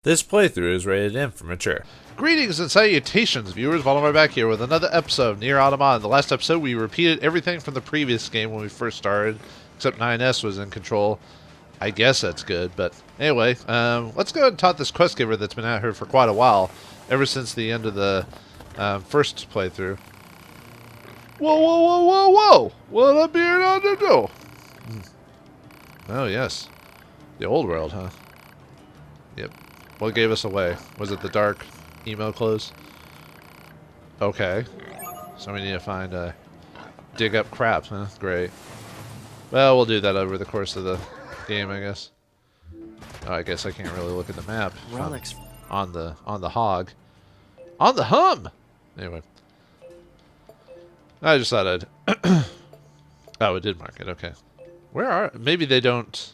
This playthrough is rated M for mature. Greetings and salutations, viewers. Vauldemare back here with another episode of Nier Automata. In the last episode, we repeated everything from the previous game when we first started, except 9S was in control. I guess that's good, but anyway, let's go ahead and talk this quest giver that's been out here for quite a while, ever since the end of the first playthrough. Whoa, whoa, whoa, whoa, whoa! What up here on the door? Oh, yes. The old world, huh? Yep. What gave us away? Was it the dark emo clothes? Okay. So we need to find, dig up crap, huh? Great. Well, we'll do that over the course of the game, I guess. Oh, I guess I can't really look at the map. Relics. On the hog. On the hum! Anyway. I just thought I'd... Oh, it did mark it, okay. Where are... Maybe they don't...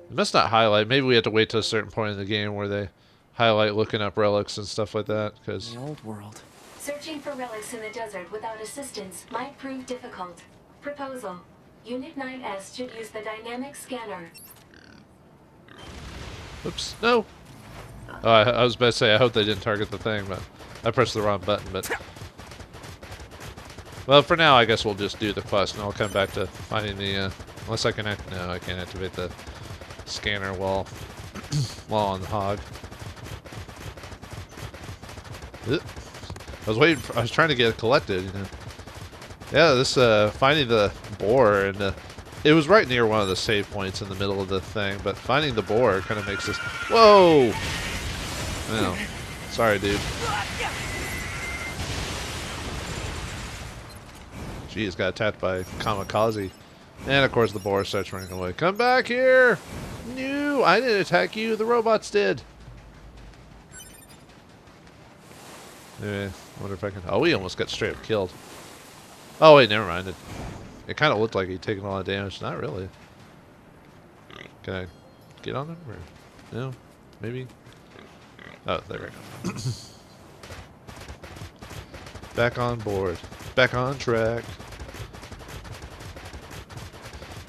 It must not highlight. Maybe we have to wait till a certain point in the game where they highlight looking up relics and stuff like that. Cause the old world. Searching for relics in the desert without assistance might prove difficult. Proposal. Unit 9S should use the dynamic scanner. Oops. No. Oh, I was about to say, I hope they didn't target the thing, but I pressed the wrong button, but... Well, for now, I guess we'll just do the quest, and I'll come back to finding the, unless I can no, I can't activate the scanner while on the hog. I was trying to get it collected, you know. Yeah, this finding the boar, and it was right near one of the save points in the middle of the thing, but finding the boar kind of makes this. Whoa! No, sorry, dude. Jeez, got attacked by kamikaze, and of course the boar starts running away. Come back here! No, I didn't attack you. The robots did. Anyway, I wonder if I can... Oh, he almost got straight up killed. Oh, wait, never mind. It kind of looked like he'd taken a lot of damage. Not really. Can I get on him? Or... No? Maybe? Oh, there we go. Back on board. Back on track.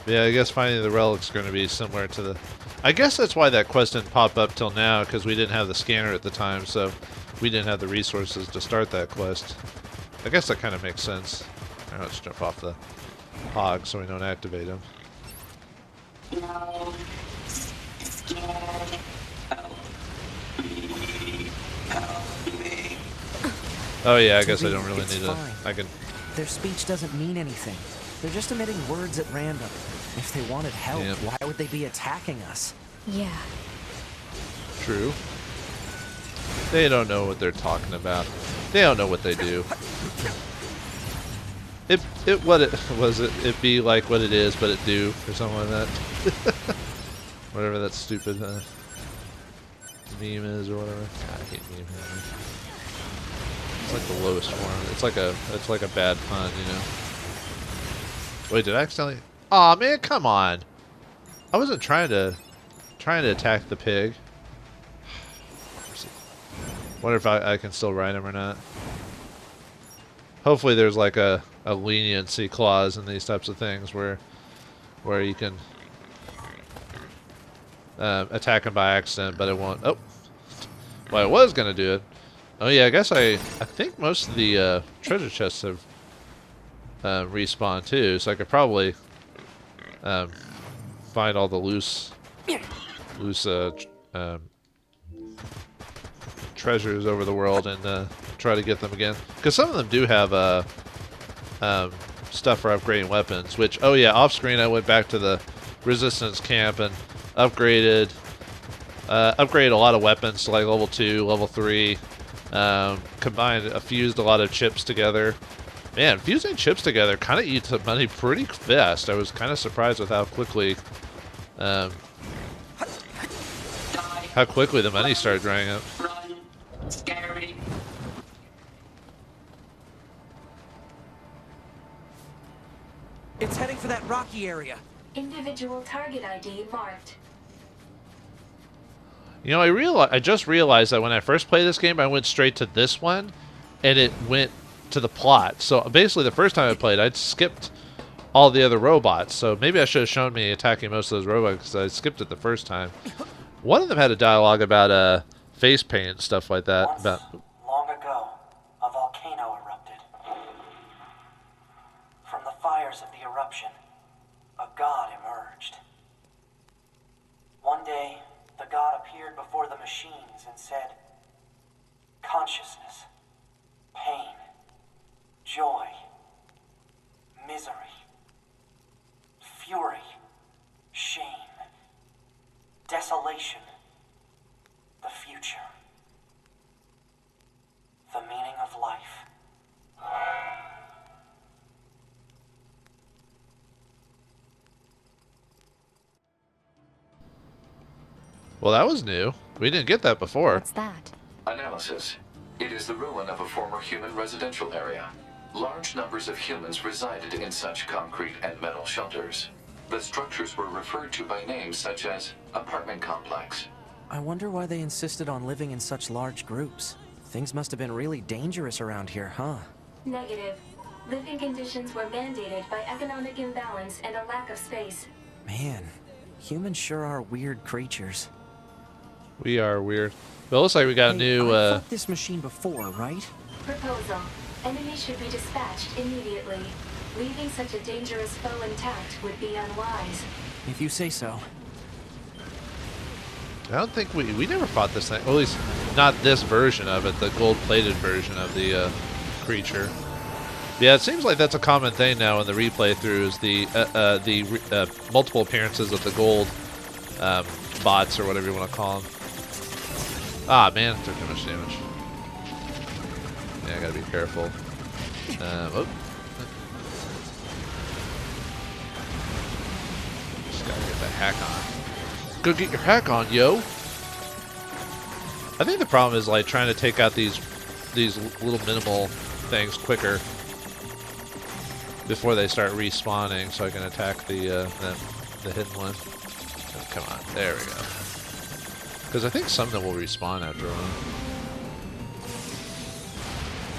Yeah, I guess finding the relic's going to be similar to the... I guess that's why that quest didn't pop up till now, because we didn't have the scanner at the time, so we didn't have the resources to start that quest. I guess that kind of makes sense. Alright, let's jump off the hog so we don't activate him. No. Scared. Help me. Oh yeah, I guess I don't really need to... I can... Their speech doesn't mean anything. They're just emitting words at random. If they wanted help, Yep. why would they be attacking us? Yeah. True. They don't know what they're talking about. They don't know what they do. It be like what it is, but it do, or something like that. Whatever that stupid meme is, or whatever. God, I hate meme. It's like the lowest form. It's like a bad pun, you know. Wait, did I accidentally? Aw, man, come on! I wasn't trying to attack the pig. Wonder if I can still ride him or not. Hopefully, there's like a leniency clause in these types of things where you can attack him by accident, but it won't. Oh, well, I was gonna do it. Oh yeah, I guess I think most of the treasure chests have respawned too, so I could probably find all the loose treasures over the world and try to get them again. Because some of them do have stuff for upgrading weapons. Which, oh yeah, off screen I went back to the resistance camp and upgraded a lot of weapons to like level 2, level 3. Fused a lot of chips together. Man, fusing chips together kind of eats up money pretty fast. I was kind of surprised with how quickly the money started drying up. Run. Scary. It's heading for that rocky area. Individual target ID marked. You know, I just realized that when I first played this game, I went straight to this one, and it went to the plot. So basically, the first time I played, I'd skipped all the other robots. So maybe I should have shown me attacking most of those robots because I skipped it the first time. One of them had a dialogue about face paint and stuff like that. Once, About long ago, a volcano erupted. From the fires of the eruption, a god emerged. One day, the god appeared before the machines and said, consciousness, pain, joy, misery, fury, shame, desolation, the future, the meaning of life. well, that was new. We didn't get that before. What's that? Analysis. It is the ruin of a former human residential area. Large numbers of humans resided in such concrete and metal shelters. The structures were referred to by names such as apartment complex. I wonder why they insisted on living in such large groups. Things must have been really dangerous around here, huh? Negative. Living conditions were mandated by economic imbalance and a lack of space. Man, humans sure are weird creatures. We are weird. But it looks like we got a new. I fought this machine before, right? Proposal. Enemy should be dispatched immediately. Leaving such a dangerous foe intact would be unwise. If you say so. I don't think we never fought this thing. Well, at least not this version of it, the gold-plated version of the creature. Yeah, it seems like that's a common thing now in the replay throughs. The multiple appearances of the gold bots or whatever you want to call them. Ah, man, it took too much damage. Yeah, I gotta be careful. Oh. Just gotta get that hack on. Go get your hack on, yo! I think the problem is like trying to take out these little minimal things quicker before they start respawning, so I can attack the hidden one. Oh, come on, there we go. Because I think some of them will respawn after a while.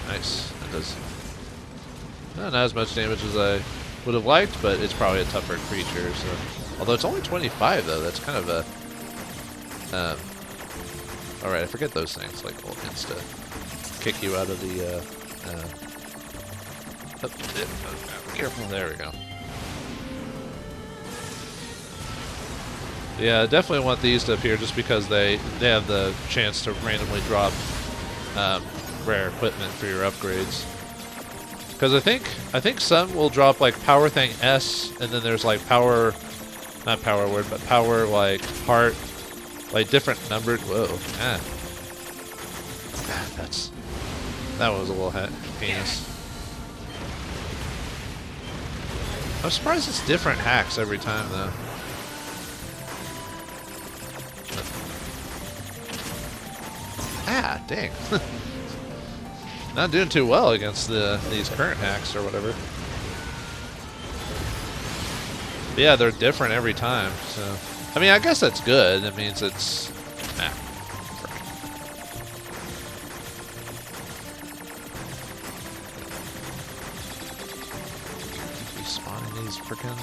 Nice. That does not as much damage as I would have liked, but it's probably a tougher creature. So, although it's only 25 though, that's kind of a. All right, I forget those things like will insta kick you out of the. Careful. There we go. Yeah, definitely want these to appear just because they have the chance to randomly drop rare equipment for your upgrades. Because I think some will drop like power thing S, and then there's like power, not power word, but power like heart, like different numbered. Whoa, that was a little heinous. I'm surprised it's different hacks every time though. Ah, dang. Not doing too well against these current hacks or whatever. But yeah, they're different every time, so... I mean, I guess that's good. It means it's... Nah. Respawning these frickin'...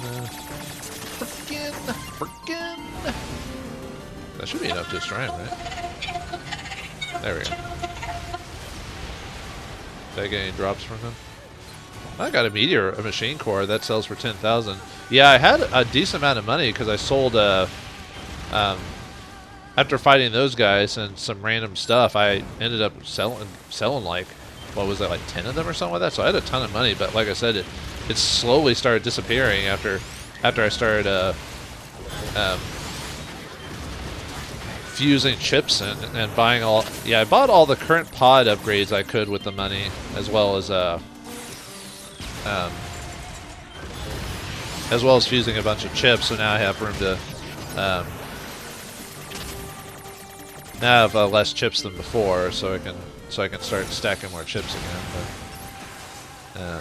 That should be enough to destroy him, right? There we go. Did I get any drops from him? I got a machine core that sells for 10,000. Yeah, I had a decent amount of money because I sold after fighting those guys and some random stuff. I ended up selling like, what was that, like 10 of them or something like that. So I had a ton of money, but like I said, it slowly started disappearing after I started fusing chips and buying all. Yeah, I bought all the current pod upgrades I could with the money, as well as fusing a bunch of chips. So now I have room to now have less chips than before, so I can start stacking more chips again. But yeah,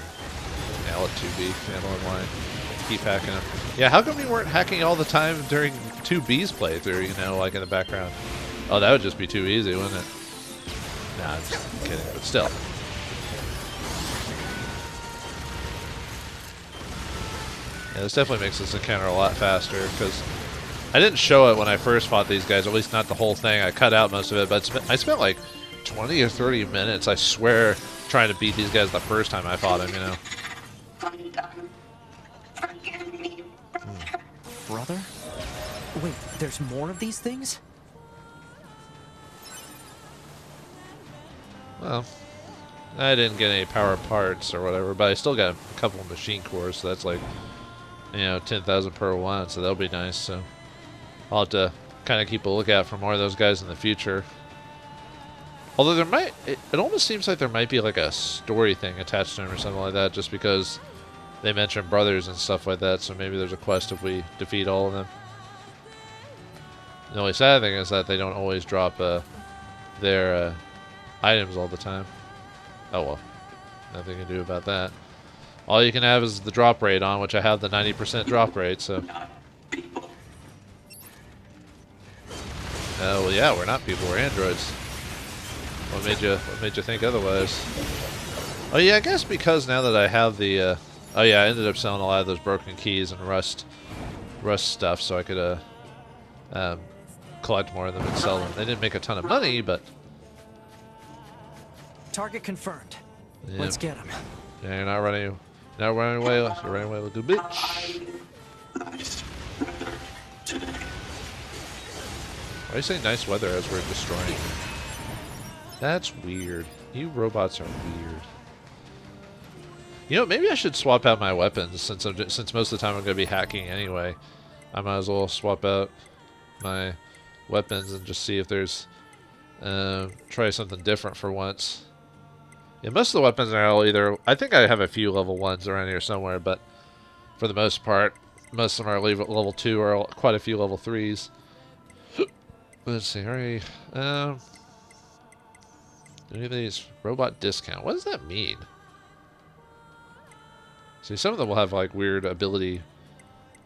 I'll let 2B handle it. Why keep hacking them? Yeah, how come we weren't hacking all the time during 2B's playthrough, you know, like in the background? Oh, that would just be too easy, wouldn't it? Nah, I'm just kidding, but still. Yeah, this definitely makes this encounter a lot faster, because I didn't show it when I first fought these guys, at least not the whole thing. I cut out most of it, but I spent like 20 or 30 minutes, I swear, trying to beat these guys the first time I fought them, you know. Forgive me. Brother? Wait, there's more of these things? Well, I didn't get any power parts or whatever, but I still got a couple of machine cores, so that's like, you know, 10,000 per one, so that'll be nice. So I'll have to kind of keep a lookout for more of those guys in the future. Although there might, it almost seems like there might be like a story thing attached to them or something like that, just because they mention brothers and stuff like that, so maybe there's a quest if we defeat all of them. The only sad thing is that they don't always drop their items all the time. Oh well, nothing you can do about that. All you can have is the drop rate on, which I have the 90% drop rate, so. Well, yeah, we're not people, we're androids. What made you think otherwise? Oh yeah, I guess because now that I have the, oh yeah, I ended up selling a lot of those broken keys and rust stuff, so I could collect more of them and sell them. They didn't make a ton of money, but. Target confirmed. Yeah. Let's get him. Yeah, you're not running away. You're running away, little bitch. Why do you say nice weather as we're destroying? That's weird. You robots are weird. You know, maybe I should swap out my weapons since most of the time I'm going to be hacking anyway. I might as well swap out my weapons and just see if there's try something different for once. Yeah, most of the weapons are all either. I think I have a few level 1s around here somewhere, but for the most part, most of them are level 2 or quite a few level 3s. Let's see, any of these robot discount? What does that mean? See, some of them will have like weird ability.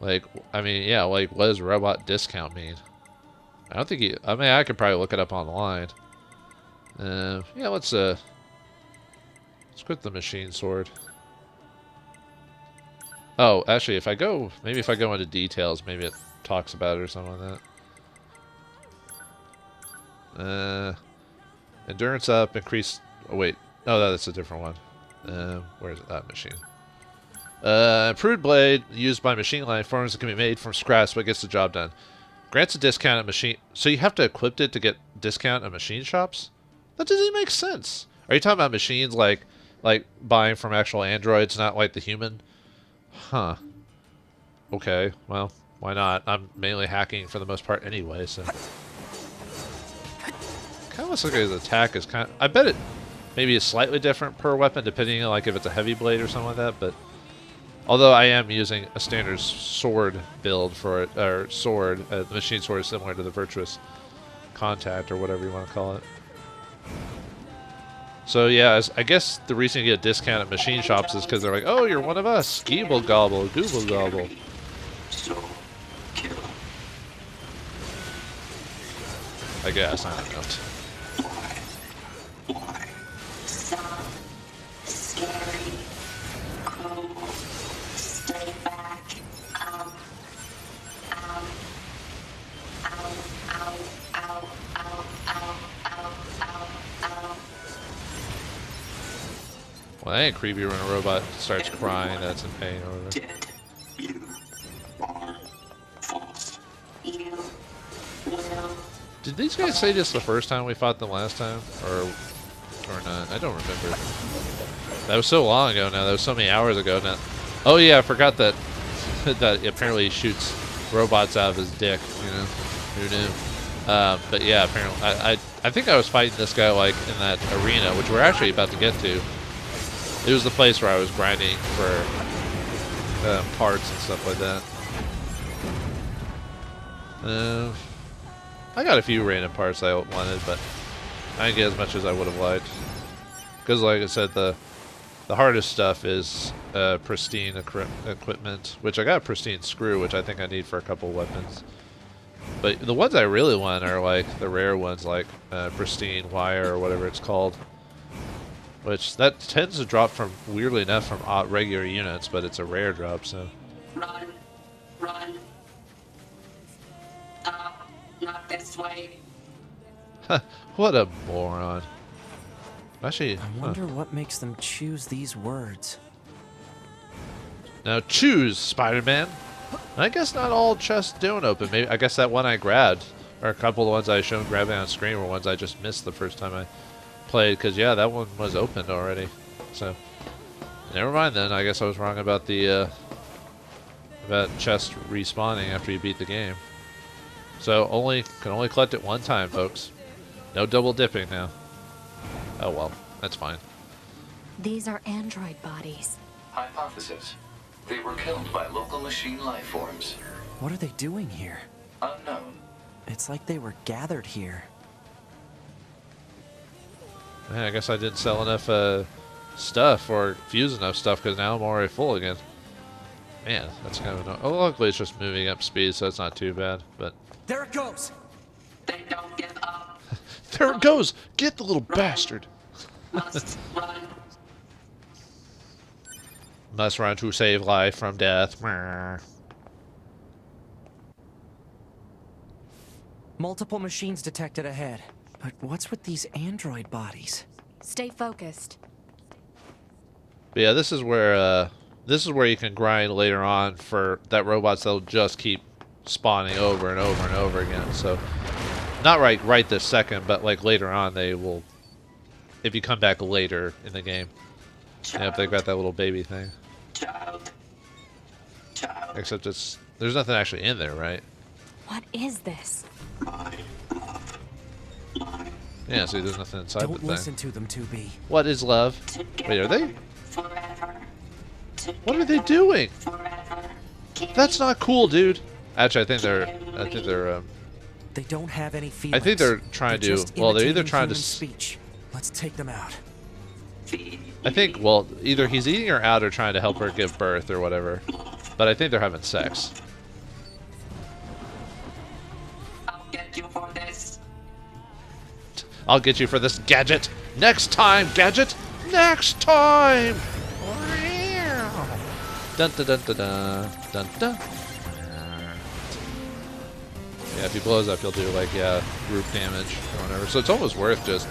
Like, I mean, yeah, like what does robot discount mean? I don't think I mean, I could probably look it up online. Yeah, let's quit the machine sword. Oh, actually, maybe if I go into details, maybe it talks about it or something like that. Endurance up, increase. Oh wait, no, that's a different one. Where is it? That machine. Improved blade used by machine line forms that can be made from scratch, but gets the job done. Grants a discount at machine. So you have to equip it to get discount at machine shops? That doesn't even make sense. Are you talking about machines like buying from actual androids, not like the human? Huh. Okay, well, why not? I'm mainly hacking for the most part anyway, so. Kind of looks like his attack is kind of. I bet it maybe is slightly different per weapon, depending on like if it's a heavy blade or something like that. But although I am using a standard sword build for it, or sword, the machine sword is similar to the virtuous contact or whatever you want to call it. So yeah, I guess the reason you get a discount at machine shops is because they're like, oh, you're one of us. Skeeble gobble, gooble gobble. So, kill. I guess, I don't know. Why? Stop. Scary. Cool. Stay back. Ow. Ow. Ow. Ow. Ow. Ow. Ow. Ow. Ow. Ow. Well, that ain't creepy when a robot starts crying that's in pain or whatever. Dead. You are false. You will. Did these guys say this the first time we fought them last time? Or not? I don't remember. That was so long ago now. That was so many hours ago now. Oh yeah, I forgot that that apparently he shoots robots out of his dick, you know? Who knew? But yeah, apparently I think I was fighting this guy like in that arena, which we're actually about to get to. It was the place where I was grinding for parts and stuff like that. I got a few random parts I wanted, but I didn't get as much as I would have liked. Because like I said, the hardest stuff is pristine equipment, which I got a pristine screw, which I think I need for a couple weapons. But the ones I really want are like the rare ones, like pristine wire or whatever it's called. Which that tends to drop from, weirdly enough, from regular units, but it's a rare drop, so. Run. Run. Not this way. What a moron. Actually, I wonder what makes them choose these words. now choose, Spider-Man. I guess not all chests don't open. Maybe I guess that one I grabbed, or a couple of the ones I showed grabbing on screen, were ones I just missed the first time I played. Because yeah, that one was opened already. So never mind then. I guess I was wrong about the about chest respawning after you beat the game. So can only collect it one time, folks. No double dipping now. Oh well, that's fine. These are android bodies. Hypothesis. They were killed by local machine life forms. What are they doing here? Unknown. It's like they were gathered here. Man, I guess I didn't sell enough stuff or fuse enough stuff because now I'm already full again. Man, that's kind of annoying. Oh, luckily it's just moving up speed, so it's not too bad. But There it goes! They don't give up. there it goes! Get the little bastard! Must run. Must run to save life from death. Multiple machines detected ahead. But what's with these android bodies? Stay focused. But yeah, this is where you can grind later on for that robots that'll just keep spawning over and over and over again. So not right this second, but like later on they will, if you come back later in the game. Yeah, if they've got that little baby thing. Child. Except there's nothing actually in there, right? What is this? My love. Mine. Yeah, see, there's nothing inside the Don't thing. listen to them, 2B. What is love? Wait, are they? Forever. What are they doing? Forever. That's not cool, dude. Actually, I think they're They don't have any feelings. I think they're trying They're to. just Well, they're either imitating trying to. human speech. Let's take them out. I think. Well, either he's eating her out or trying to help her give birth or whatever. But I think they're having sex. I'll get you for this. I'll get you for this, Gadget. Next time, Gadget. Next time. Dun dun dun dun dun dun dun. Yeah, if he blows up, he'll do like group damage or whatever. So it's almost worth just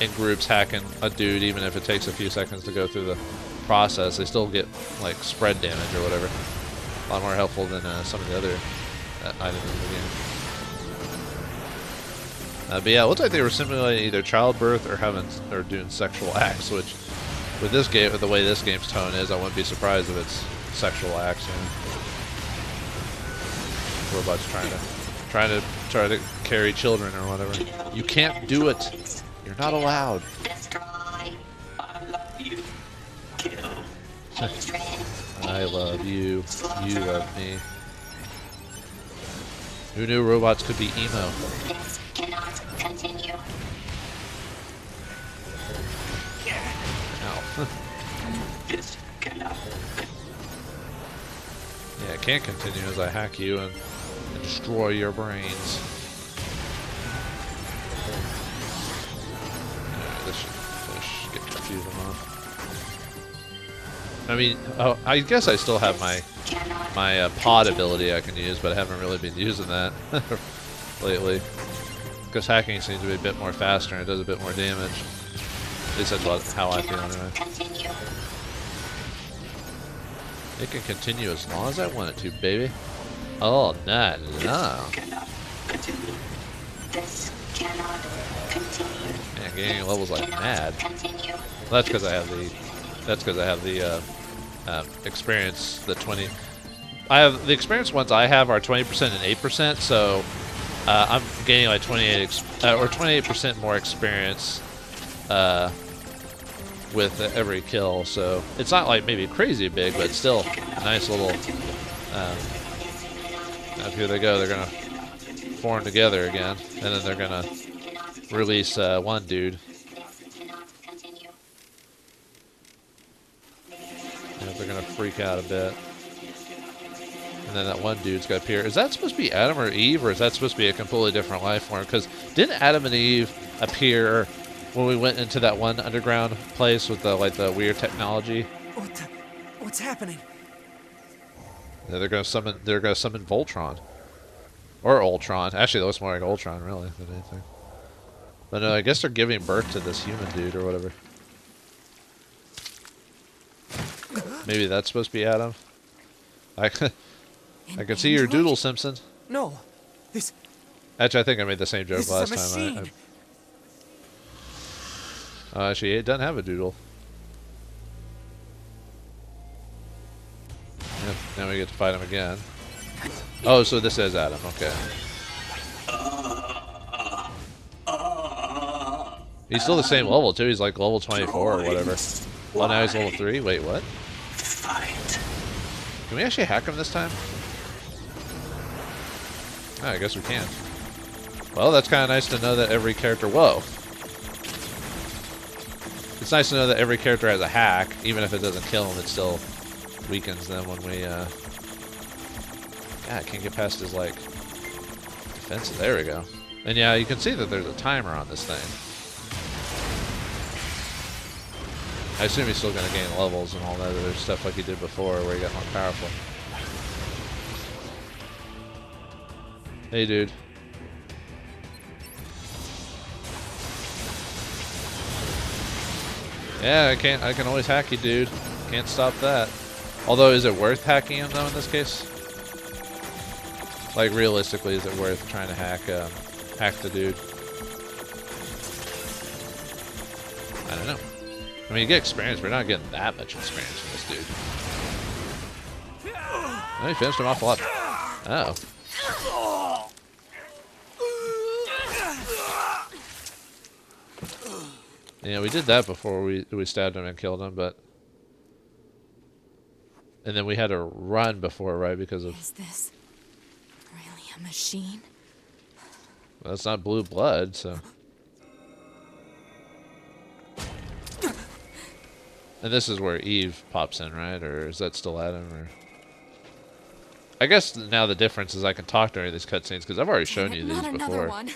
in groups hacking a dude, even if it takes a few seconds to go through the process. They still get like spread damage or whatever. A lot more helpful than some of the other items in the game. But yeah, it looks like they were simulating either childbirth or doing sexual acts, which with this game, the way this game's tone is, I wouldn't be surprised if it's sexual acts. You know? Robots try to carry children or whatever. You can't do it. You're not allowed. Destroy. I love you. Kill. Hatred. I love you. You love me. Who knew robots could be emo? This cannot continue. Ow. This cannot. Yeah, it can't continue as I hack you and destroy your brains. Alright, this should get confusing off. I mean, I guess I still have my pod ability I can use, but I haven't really been using that lately. Because hacking seems to be a bit more faster and it does a bit more damage. At least that's how I feel anyway. Continue. It can continue as long as I want it to, baby. Oh, no. Cannot continue. This cannot continue. Man, gaining levels like Cannot mad. continue. Well, that's because I have the experience. The 20. I have the experience ones I have are 20% and 8%. So I'm gaining like 28% more experience with every kill. So it's not like maybe crazy big, but it's still a nice little. Up here they go. They're gonna form together again, and then they're gonna release one dude. Yeah, they're gonna freak out a bit. And then that one dude's gonna appear. Is that supposed to be Adam or Eve, or is that supposed to be a completely different life form? Because didn't Adam and Eve appear when we went into that one underground place with the weird technology? What's happening? Yeah, they're gonna summon Voltron. Or Ultron. Actually, that looks more like Ultron, really, than anything. But no, I guess they're giving birth to this human dude or whatever. Maybe that's supposed to be Adam. I can see your doodle, Simpson. No, this. Actually, I think I made the same joke This last is a time. machine. Actually, it doesn't have a doodle. Yep, now we get to fight him again. Oh, so this is Adam, okay. He's still the same level, too. He's like level 24 or whatever. Well, now he's level 3? Wait, what? Fight. Can we actually hack him this time? Oh, I guess we can. Well, that's kind of nice to know that every character... Whoa. It's nice to know that every character has a hack. Even if it doesn't kill them, it still weakens them when we... God, can't get past his, like... defenses. There we go. And yeah, you can see that there's a timer on this thing. I assume he's still going to gain levels and all that other stuff like he did before, where he got more powerful. Hey, dude. Yeah, I can always hack you, dude. Can't stop that. Although, is it worth hacking him, though, in this case? Like, realistically, is it worth trying to hack the dude? I don't know. I mean, you get experience, but you're not getting that much experience from this dude. Oh, he finished him off a lot. Oh. Yeah, we did that before we stabbed him and killed him, but... And then we had to run before, right, because of... Is this really a machine? Well, it's not blue blood, so... And this is where Eve pops in, right? Or is that still Adam? Or I guess now the difference is I can talk during these cutscenes because I've already shown you these before. One.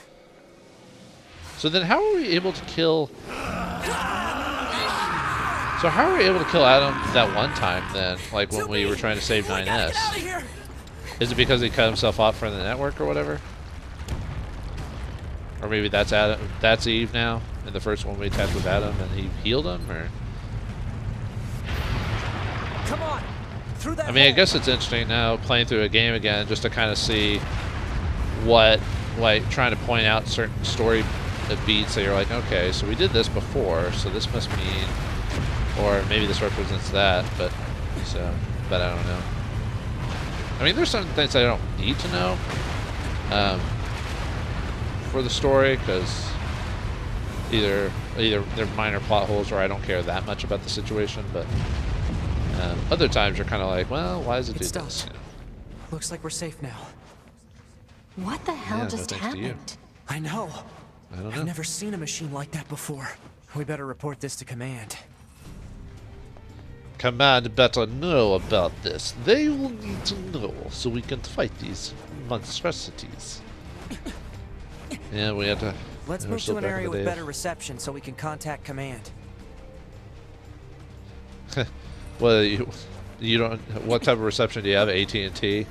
So then, how are we able to kill? So how are we able to kill Adam that one time then? Like when we were trying to save 9S? Is it because he cut himself off from the network or whatever? Or maybe that's Adam. That's Eve now. And the first one we attacked with Adam, and he healed him, or? Come on, through that. I mean, I guess it's interesting now playing through a game again just to kind of see what, like, trying to point out certain story beats that you're like, okay, so we did this before, so this must mean, or maybe this represents that, but I don't know. I mean, there's some things I don't need to know for the story because either they're minor plot holes or I don't care that much about the situation, but. Other times you're kind of like, well, why does it do this? You know? Looks like we're safe now. What the hell just happened? I know. I don't know. I've never seen a machine like that before. We better report this to Command. Command better know about this. They will need to know so we can fight these monstrosities. Yeah, we had to... Let's move to an area with better reception so we can contact Command. Well, you don't... What type of reception do you have? AT&T?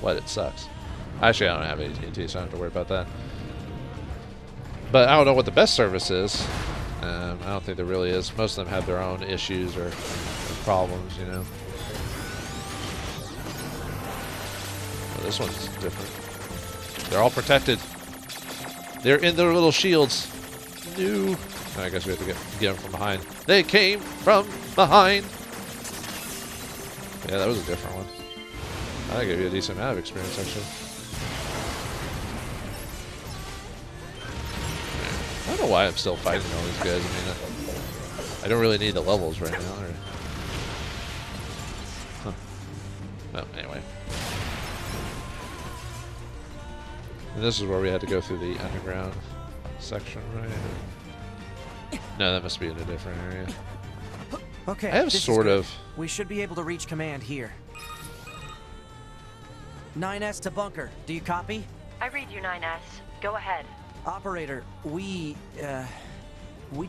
What? It sucks. Actually, I don't have AT&T, so I don't have to worry about that. But I don't know what the best service is. I don't think there really is. Most of them have their own issues or problems, you know. Well, this one's different. They're all protected. They're in their little shields. No. I guess we have to get them from behind. They came from behind. Yeah, that was a different one. I gave you a decent amount of experience, actually. I don't know why I'm still fighting all these guys. I mean, I don't really need the levels right now. Or... Huh. Well, anyway. And this is where we had to go through the underground section, right? No, that must be in a different area. Okay. I have sort of... We should be able to reach Command here. 9S to bunker. Do you copy? I read you, 9S. Go ahead. Operator, we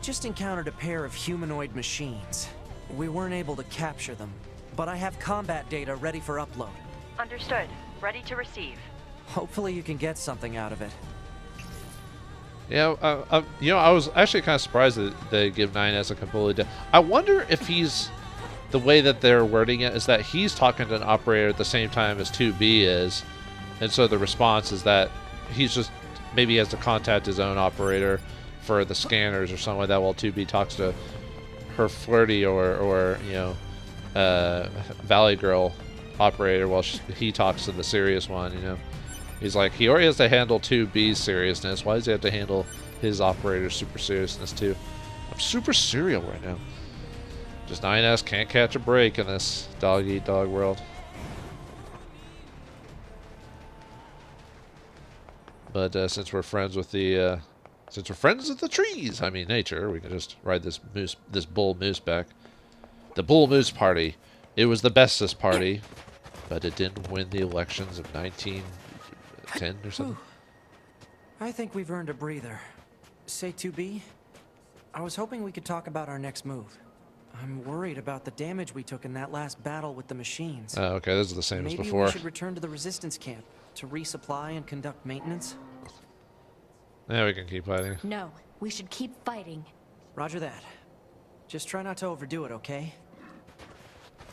just encountered a pair of humanoid machines. We weren't able to capture them, but I have combat data ready for upload. Understood. Ready to receive. Hopefully you can get something out of it. Yeah, I was actually kind of surprised that they give 9S a completely. I wonder if he's the way that they're wording it is that he's talking to an operator at the same time as 2B is, and so the response is that he's just maybe has to contact his own operator for the scanners or something like that, while 2B talks to her flirty or Valley Girl operator while he talks to the serious one. He's like, he already has to handle 2B's seriousness. Why does he have to handle his operator's super seriousness too? I'm super serial right now. Just 9S can't catch a break in this dog-eat-dog world. But since we're friends with the trees, I mean nature, we can just ride this bull moose back. The bull moose party. It was the bestest party, but it didn't win the elections of 1910 or something. I think we've earned a breather. Say 2B, I was hoping we could talk about our next move. I'm worried about the damage we took in that last battle with the machines. Oh, okay, this is the same as before. Maybe we should return to the resistance camp to resupply and conduct maintenance. Yeah, we can keep fighting. No, we should keep fighting. Roger that. Just try not to overdo it, okay?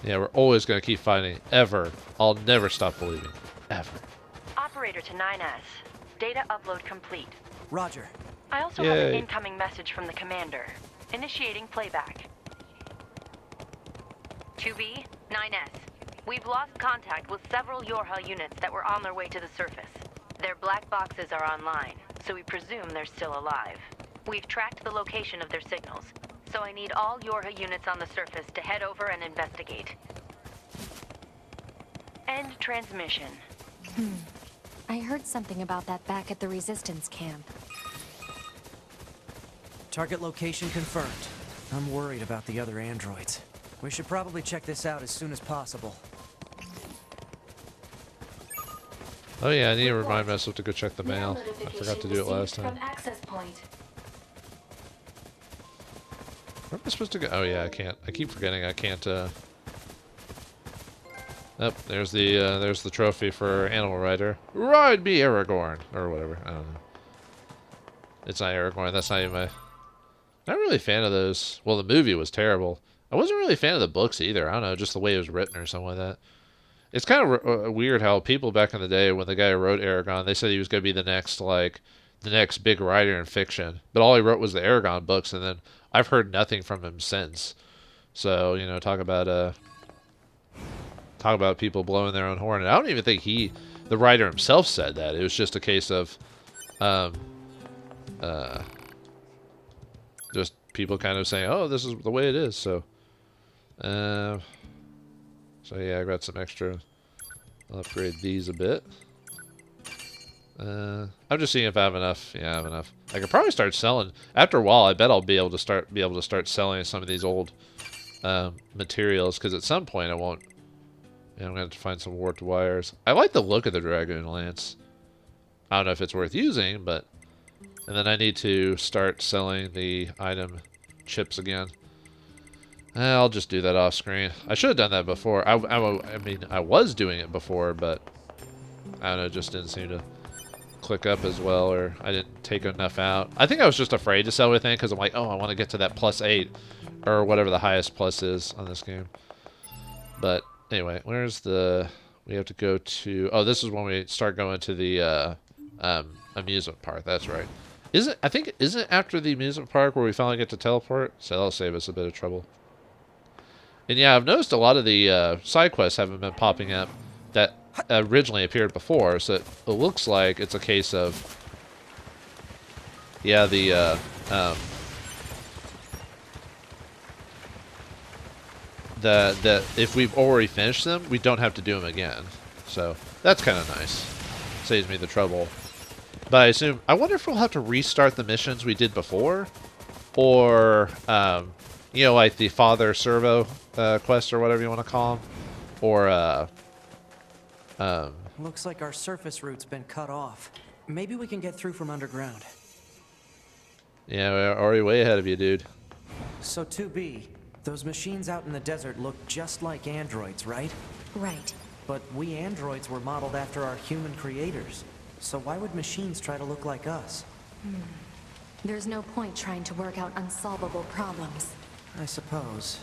Yeah, we're always going to keep fighting. Ever. I'll never stop believing. Ever. Operator to 9S. Data upload complete. Roger. I also have an incoming message from the commander. Initiating playback. 2B, 9S. We've lost contact with several Yorha units that were on their way to the surface. Their black boxes are online, so we presume they're still alive. We've tracked the location of their signals, so I need all Yorha units on the surface to head over and investigate. End transmission. I heard something about that back at the resistance camp. Target location confirmed. I'm worried about the other androids. We should probably check this out as soon as possible. Oh yeah, I need to remind myself to go check the mail. I forgot to do it last time. Where am I supposed to go? Oh yeah, I can't. I keep forgetting I can't. Yep, there's the trophy for Animal Rider. Ride me, Aragorn, or whatever. I don't know. It's not Aragorn. That's not even my. Not really a fan of those. Well, the movie was terrible. I wasn't really a fan of the books either. I don't know, just the way it was written or something like that. It's kind of weird how people back in the day, when the guy who wrote Aragon, they said he was going to be the next big writer in fiction. But all he wrote was the Aragon books, and then I've heard nothing from him since. So, talk about people blowing their own horn. And I don't even think the writer himself said that. It was just a case of just people kind of saying, oh, this is the way it is. So yeah, I got some extra. I'll upgrade these a bit. I'm just seeing if I have enough. Yeah, I have enough. I could probably start selling. After a while, I bet I'll be able to start selling some of these old materials, because at some point I won't. Yeah, I'm going to have to find some warped wires. I like the look of the Dragoon Lance. I don't know if it's worth using, but... And then I need to start selling the item chips again. I'll just do that off screen. I should have done that before. I mean, I was doing it before, but... I don't know, it just didn't seem to click up as well, or I didn't take enough out. I think I was just afraid to sell everything, because I'm like, oh, I want to get to that +8, or whatever the highest plus is on this game. But... Anyway, where's the... We have to go to... Oh, this is when we start going to the amusement park. That's right. Isn't it after the amusement park where we finally get to teleport? So that'll save us a bit of trouble. And yeah, I've noticed a lot of the side quests haven't been popping up that originally appeared before. So it looks like it's a case of... Yeah, the... that if we've already finished them, we don't have to do them again. So that's kind of nice. Saves me the trouble. But I wonder if we'll have to restart the missions we did before, or like the Father Servo quest or whatever you want to call them, or Looks like our surface route's been cut off. Maybe we can get through from underground. Yeah, we're already way ahead of you, dude. So 2B. Those machines out in the desert look just like androids, right? Right. But we androids were modeled after our human creators. So why would machines try to look like us? There's no point trying to work out unsolvable problems. I suppose.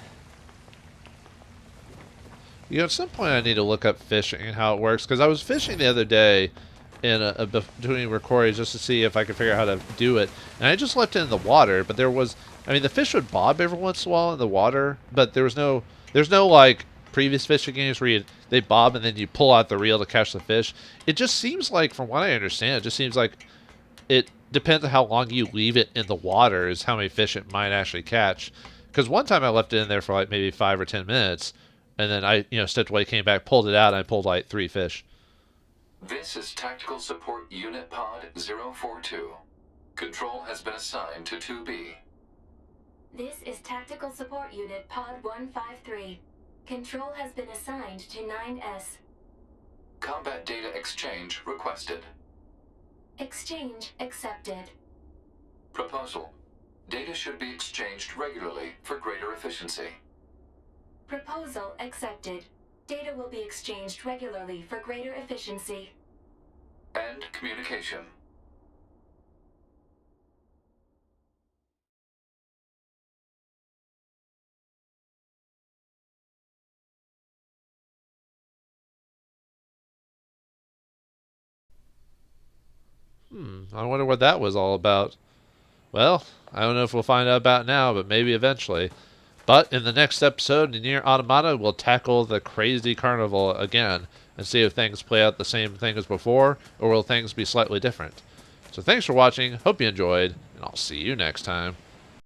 You know, at some point I need to look up fishing and how it works, because I was fishing the other day in between recordings just to see if I could figure out how to do it. And I just left it in the water, but there was, I mean, the fish would bob every once in a while in the water, but there's no like previous fishing games where they bob and then you pull out the reel to catch the fish. It just seems like, from what I understand, it just seems like it depends on how long you leave it in the water is how many fish it might actually catch. Because one time I left it in there for like maybe 5 or 10 minutes, and then I, stepped away, came back, pulled it out, and I pulled like 3 fish. This is Tactical Support Unit Pod 042. Control has been assigned to 2B. This is Tactical Support Unit Pod 153. Control has been assigned to 9S. Combat data exchange requested. Exchange accepted. Proposal. Data should be exchanged regularly for greater efficiency. Proposal accepted. Data will be exchanged regularly for greater efficiency. End communication. I wonder what that was all about. Well, I don't know if we'll find out about now, but maybe eventually. But in the next episode in Nier Automata, we'll tackle the crazy carnival again and see if things play out the same thing as before, or will things be slightly different. So thanks for watching, hope you enjoyed, and I'll see you next time.